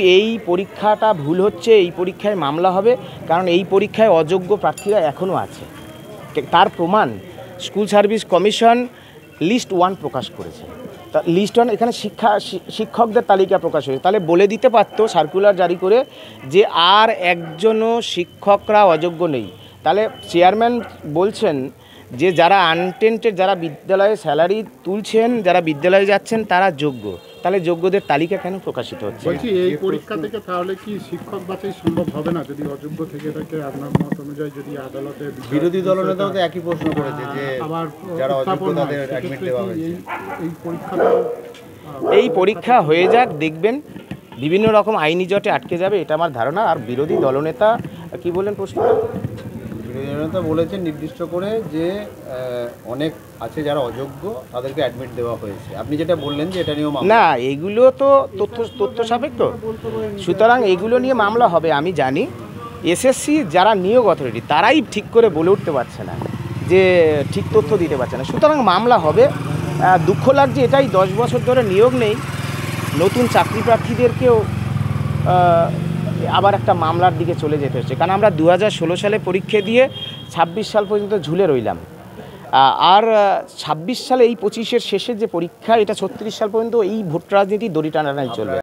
এই পরীক্ষাটা ভুল হচ্ছে, এই পরীক্ষায় মামলা হবে, কারণ এই পরীক্ষায় অযোগ্য প্রার্থীরা এখনও আছে। তার প্রমাণ স্কুল সার্ভিস কমিশন লিস্ট 1 প্রকাশ করেছে। তা লিস্ট 1 এখানে শিক্ষকদের তালিকা প্রকাশ হয়েছে, তাহলে বলে দিতে পারতো সার্কুলার জারি করে যে আর একজনও শিক্ষকরা অযোগ্য নেই। তাহলে চেয়ারম্যান বলছেন যে যারা আনটেন্টেড, যারা বিদ্যালয়ে স্যালারি তুলছেন, যারা বিদ্যালয়ে যাচ্ছেন তারা যোগ্য, তাহলে যোগ্যদের তালিকা কেন প্রকাশিত হচ্ছে? বলছি এই পরীক্ষা থেকে তাহলে কি শিক্ষক বাছাই সম্ভব হবে না যদি অযোগ্য থেকে থাকে? আপনার মত অনুযায়ী যদি আদালতে বিরোধী দলনেতাও তো একই প্রশ্ন করেছে যে আবার যারা অযোগ্য তাদের অ্যাডমিট দেওয়া হয়েছে। এই পরীক্ষা হয়ে যাক, দেখবেন বিভিন্ন রকম আইনি জটে আটকে যাবে, এটা আমার ধারণা। আর বিরোধী দলনেতা কি বললেন প্রশ্নটা? বিরোধী দলনেতা বলেছেন নির্দিষ্ট করে যে অনেক আছে যারা অযোগ্য, তাদেরকে অ্যাডমিট দেওয়া হয়েছে। আপনি যেটা বললেন যে এটা নিয়েও না, এগুলো তো তথ্য সাপেক্ষ, সুতরাং এগুলো নিয়ে মামলা হবে। আমি জানি এসএসসি যারা নিয়োগ অথরিটি তারাই ঠিক করে বলে উঠতে পারছে না, যে ঠিক তথ্য দিতে পারছে না, সুতরাং মামলা হবে। দুঃখ লাগছে এটাই, 10 বছর ধরে নিয়োগ নেই, নতুন চাকরি প্রার্থীদেরকেও আবার একটা মামলার দিকে চলে যেতে হচ্ছে। কারণ আমরা 2016 সালে পরীক্ষা দিয়ে 26 সাল পর্যন্ত ঝুলে রইলাম, আর 26 সালে এই 25-এর শেষের যে পরীক্ষা, এটা 36 সাল পর্যন্ত এই ভোট রাজনীতি দড়ি টানাটানি চলবে।